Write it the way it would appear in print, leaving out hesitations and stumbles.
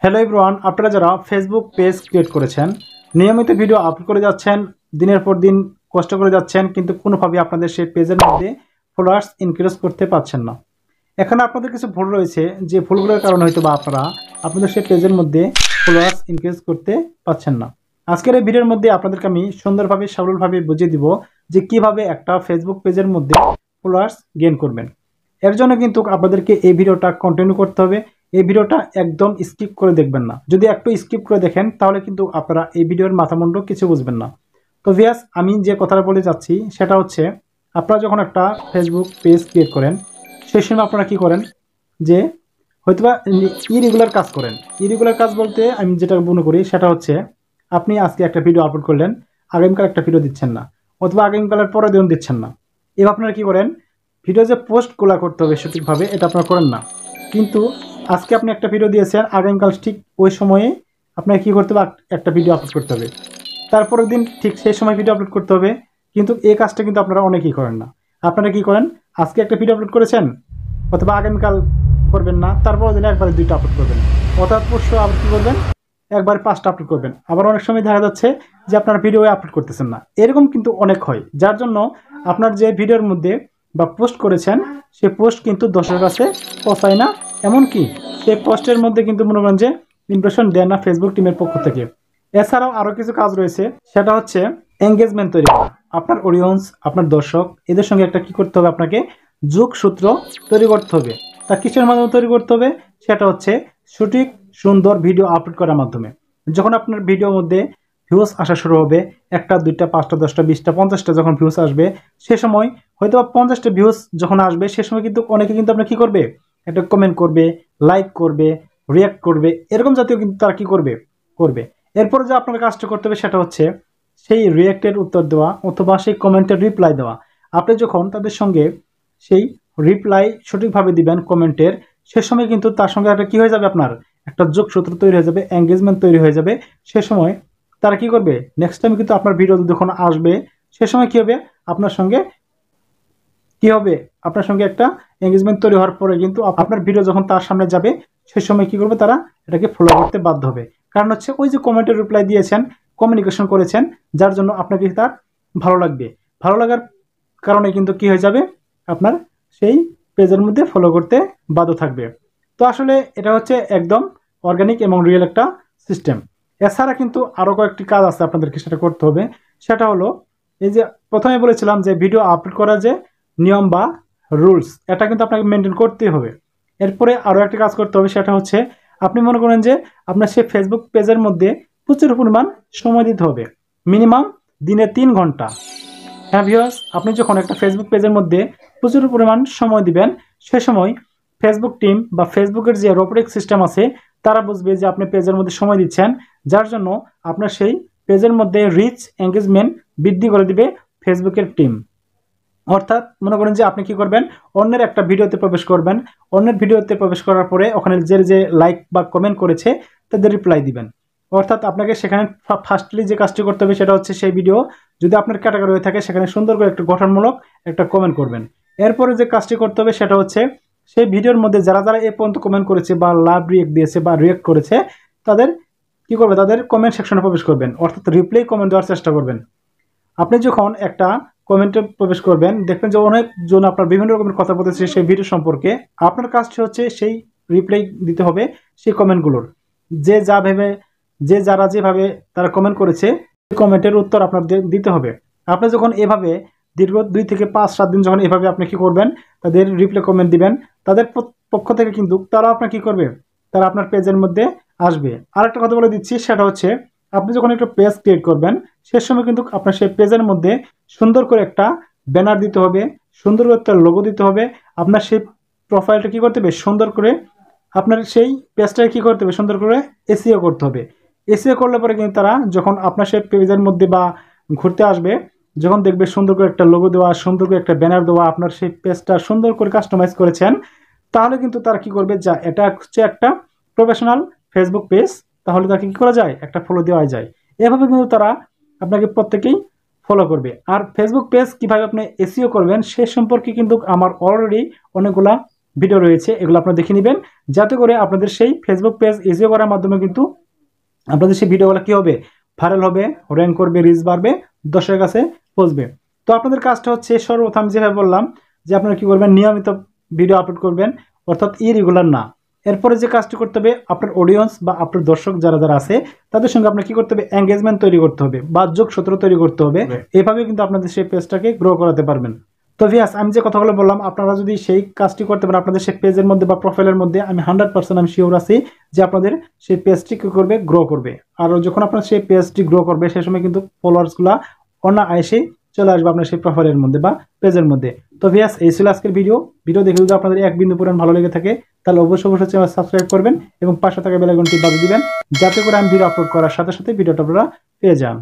Hello everyone, আপনারা যারা Facebook page create করেছেন, নিয়মিত ভিডিও আপলোড করে যাচ্ছেন, দিনের পর দিন কষ্ট করে যাচ্ছেন, কিন্তু কোনোভাবেই আপনাদের সেই পেজের মধ্যে ফলোয়ার্স ইনক্রিজ করতে পারছেন না। এখানে আপনাদের কিছু ভুল রয়েছে, যে ভুলগুলোর কারণে হয়তো বা আপনারা আপনাদের সেই পেজের মধ্যে ফলোয়ার্স ইনক্রিজ করতে পারছেন না। আজকের এই ভিডিওর মধ্যে আপনাদেরকে আমি সুন্দরভাবে সরলভাবে বুঝিয়ে দিব যে কিভাবে একটা ফেসবুক পেজের মধ্যে ফলোয়ার্স গেইন করবেন। এর জন্য কিন্তু আপনাদেরকে এই ভিডিওটা কন্টিনিউ করতে হবে। এই ভিডিওটা একদম স্কিপ করে দেখবেন না। যদি একটু স্কিপ করে দেখেন তাহলে কিন্তু আপনারা এই ভিডিওর মাথামুন্ড কিছু বুঝবেন না। তো ভিউয়ার্স, আমি যে কথাটা বলে যাচ্ছি সেটা হচ্ছে, আপনারা যখন একটা ফেসবুক পেজ ক্রিয়েট করেন, সেই সময় আপনারা কি করেন যে হয়তোবা ইরেগুলার কাজ করেন। ইরেগুলার কাজ বলতে আমি যেটা মনে করি সেটা হচ্ছে, আপনি আজকে একটা ভিডিও আপলোড করলেন, আগামীকাল একটা ভিডিও দিচ্ছেন না, অথবা আগামীকালের পরের দিন দিচ্ছেন না। এবার আপনারা কি করেন, ভিডিও যে পোস্টগুলো করতে হবে সঠিকভাবে এটা আপনারা করেন না। কিন্তু আজকে আপনি একটা ভিডিও দিয়েছেন, আগামীকাল ঠিক ওই সময়ে আপনাকে কী করতে হবে, একটা ভিডিও আপলোড করতে হবে। তারপরের দিন ঠিক সেই সময় ভিডিও আপলোড করতে হবে। কিন্তু এই কাজটা কিন্তু আপনারা অনেকেই করেন না। আপনারা কি করেন, আজকে একটা ভিডিও আপলোড করেছেন, অথবা আগামীকাল করবেন না, তারপরের দিনে একবারে 2টা আপলোড করবেন, অর্থাৎ পরশু আবার কী করবেন, একবার 5টা আপলোড করবেন। আবার অনেক সময় দেখা যাচ্ছে যে আপনারা ভিডিও আপলোড করতেছেন না। এরকম কিন্তু অনেক হয়, যার জন্য আপনার যে ভিডিওর মধ্যে বা পোস্ট করেছেন সেই পোস্ট কিন্তু দর্শকের কাছে পৌঁছায় না। এমনকি সেই পোস্টের মধ্যে কিন্তু মনে করেন যে ইমপ্রেশন দেয় না ফেসবুক টিমের পক্ষ থেকে। এছাড়াও আরও কিছু কাজ রয়েছে, সেটা হচ্ছে এঙ্গেজমেন্ট তৈরি করা। আপনার অডিয়েন্স, আপনার দর্শক, এদের সঙ্গে একটা কি করতে হবে, আপনাকে যোগসূত্র তৈরি করতে হবে। তা কিসের মাধ্যমে তৈরি করতে হবে, সেটা হচ্ছে সঠিক সুন্দর ভিডিও আপলোড করার মাধ্যমে। যখন আপনার ভিডিওর মধ্যে ভিউজ আসা শুরু হবে, 1টা 2টা 5টা 10টা 20টা 50টা যখন ভিউজ আসবে, সে সময় হয়তো 50টা ভিউজ যখন আসবে, সে সময় কিন্তু অনেকে কিন্তু আপনার কি করবে, একটা কমেন্ট করবে, লাইক করবে, রিয়াক্ট করবে, এরকম জাতীয় কিন্তু তারা কি করবে করবে। এরপরে যে আপনার কাজটা করতে হবে সেটা হচ্ছে সেই রিয়াক্টের উত্তর দেওয়া, অথবা সেই কমেন্টের রিপ্লাই দেওয়া। আপনি যখন তাদের সঙ্গে সেই রিপ্লাই সঠিকভাবে দিবেন কমেন্টের, সে সময় কিন্তু তার সঙ্গে একটা কি হয়ে যাবে, আপনার একটা যোগসূত্র তৈরি হয়ে যাবে, এঙ্গেজমেন্ট তৈরি হয়ে যাবে। সে সময় তারা কি করবে, নেক্সট টাইম কিন্তু আপনার ভিডিও যখন আসবে, সে সময় কি হবে, আপনার সঙ্গে কি হবে, আপনার সঙ্গে একটা এঙ্গেজমেন্ট তৈরি হওয়ার পরে কিন্তু আপনার ভিডিও যখন তার সামনে যাবে, সেই সময় কি করবে, তারা এটাকে ফলো করতে বাধ্য হবে। কারণ হচ্ছে ওই যে কমেন্টের রিপ্লাই দিয়েছেন, কমিউনিকেশন করেছেন, যার জন্য আপনাকে তার ভালো লাগবে। ভালো লাগার কারণে কিন্তু কি হয়ে যাবে, আপনার সেই পেজের মধ্যে ফলো করতে বাধ্য থাকবে। তো আসলে এটা হচ্ছে একদম অর্গানিক এবং রিয়েল একটা সিস্টেম। এছাড়া কিন্তু আরও কয়েকটি কাজ আছে আপনাদেরকে সেটা করতে হবে। সেটা হলো, এই যে প্রথমে বলেছিলাম যে ভিডিও আপলোড করা যে নিয়ম বা রুলস, এটা কিন্তু আপনাকে মেনটেন করতেই হবে। এরপরে আরও একটা কাজ করতে হবে, সেটা হচ্ছে আপনি মনে করেন যে আপনার সেই ফেসবুক পেজের মধ্যে প্রচুর পরিমাণ সময় দিতে হবে, মিনিমাম দিনে 3 ঘন্টা। হ্যাঁ ভিউয়ার্স, আপনি যখন একটা ফেসবুক পেজের মধ্যে প্রচুর পরিমাণ সময় দিবেন, সে সময় ফেসবুক টিম বা ফেসবুকের যে রোবোটিক সিস্টেম আছে, তারা বুঝবে যে আপনি পেজের মধ্যে সময় দিচ্ছেন, যার জন্য আপনার সেই পেজের মধ্যে রিচ এঙ্গেজমেন্ট বৃদ্ধি করে দিবে ফেসবুকের টিম। অর্থাৎ মনে করেন যে আপনি কি করবেন, অন্যের একটা ভিডিওতে প্রবেশ করবেন, অন্যের ভিডিওতে প্রবেশ করার পরে ওখানে যে লাইক বা কমেন্ট করেছে তাদের রিপ্লাই দিবেন। অর্থাৎ আপনাকে সেখানে ফার্স্টলি যে কাজটি করতে হবে সেটা হচ্ছে, সেই ভিডিও যদি আপনার ক্যাটাগরি হয়ে থাকে, সেখানে সুন্দর করে একটা গঠনমূলক একটা কমেন্ট করবেন। এরপরে যে কাজটি করতে হবে সেটা হচ্ছে, সেই ভিডিওর মধ্যে যারা যারা এ পর্যন্ত কমেন্ট করেছে বা লাভ রিয়েক্ট দিয়েছে বা রিয়েক্ট করেছে, তাদের কি করবে, তাদের কমেন্ট সেকশনে প্রবেশ করবেন, অর্থাৎ রিপ্লাই কমেন্ট দেওয়ার চেষ্টা করবেন। আপনি যখন একটা কমেন্টে প্রবেশ করবেন, দেখবেন যে অনেকজন আপনার বিভিন্ন রকমের কথা বলতেছে সেই ভিডিও সম্পর্কে। আপনার কাজটি হচ্ছে সেই রিপ্লাই দিতে হবে সেই কমেন্টগুলোর। যে যারা যেভাবে তারা কমেন্ট করেছে, সেই কমেন্টের উত্তর আপনার দিতে হবে। আপনি যখন এভাবে দীর্ঘ 2 থেকে 5-7 দিন যখন এভাবে আপনি কি করবেন, তাদের রিপ্লাই কমেন্ট দিবেন, তাদের পক্ষ থেকে কিন্তু তারা আপনার কি করবে, তারা আপনার পেজের মধ্যে আসবে। আর একটা কথা বলে দিচ্ছি, সেটা হচ্ছে আপনি যখন একটা পেজ ক্রিয়েট করবেন, সে সময় কিন্তু আপনার সেই পেজের মধ্যে সুন্দর করে একটা ব্যানার দিতে হবে, সুন্দর করে একটা লোগো দিতে হবে। আপনার সেই প্রোফাইলটা কি করতে হবে, সুন্দর করে আপনার সেই পেজটাকে কি করতে হবে, সুন্দর করে এসইও করতে হবে। এসইও করলে পরে কিন্তু তারা যখন আপনার সেই পেজের মধ্যে বা ঘুরতে আসবে, যখন দেখবে সুন্দর করে একটা লোগো দেওয়া, সুন্দর করে একটা ব্যানার দেওয়া, আপনার সেই পেজটা সুন্দর করে কাস্টমাইজ করেছেন, তাহলে কিন্তু তারা কি করবে, যা এটা হচ্ছে একটা প্রফেশনাল ফেসবুক পেজ, তাহলে তাকে কি করা যায়, একটা ফলো দেওয়া যায়। এভাবে কিন্তু তারা আপনাকে প্রত্যেকেই ফলো করবে। আর ফেসবুক পেজ কিভাবে আপনি এসইও করবেন সে সম্পর্কে কিন্তু আমার অলরেডি অনেকগুলা ভিডিও রয়েছে, এগুলো আপনারা দেখে নেবেন, যাতে করে আপনাদের সেই ফেসবুক পেজ এসইও করার মাধ্যমে কিন্তু আপনাদের সেই ভিডিওগুলো কী হবে, ভাইরাল হবে, র্যাঙ্ক করবে, রিচ বাড়বে, দর্শকের কাছে পৌঁছবে। তো আপনাদের কাজটা হচ্ছে সর্বপ্রথম যেভাবে বললাম যে আপনারা কী করবেন, নিয়মিত ভিডিও আপলোড করবেন, অর্থাৎ ইরেগুলার না। এরপরে যে কাজটি করতে হবে, আপনার অডিয়েন্স বা আপনার দর্শক যারা যারা আছে তাদের সঙ্গে আপনার কী করতে হবে, এঙ্গেজমেন্ট তৈরি করতে হবে বা যোগসূত্র তৈরি করতে হবে। এভাবে কিন্তু আপনাদের সেই পেজটাকে গ্রো করাতে পারবেন। তো ভিউয়ার্স, আমি যে কথাগুলো বললাম, আপনারা যদি সেই কাজটি করতে পারেন আপনাদের সেই পেজের মধ্যে বা প্রোফাইলের মধ্যে, আমি 100% আমি শিওর আছি যে আপনাদের সেই পেজটি কী করবে, গ্রো করবে। আর যখন আপনার সেই পেজটি গ্রো করবে সেই সময় কিন্তু ফলোয়ার্সগুলো অনায়াসেই চলে আসবে আপনার সেই প্রোফাইলের মধ্যে বা পেজের মধ্যে। তো ভিউয়ার্স, এই ছিল আজকের ভিডিও দেখে যদি আপনাদের এক বিন্দু পরিমাণ ভালো লেগে থাকে তাহলে অবশ্যই চ্যানেল সাবস্ক্রাইব করবেন এবং পাশে থাকা বেল আইকনটি বাজিয়ে দিবেন, যাতে করে আমি ভিডিও আপলোড করার সাথে সাথে ভিডিওটা আপনারা পেয়ে যান।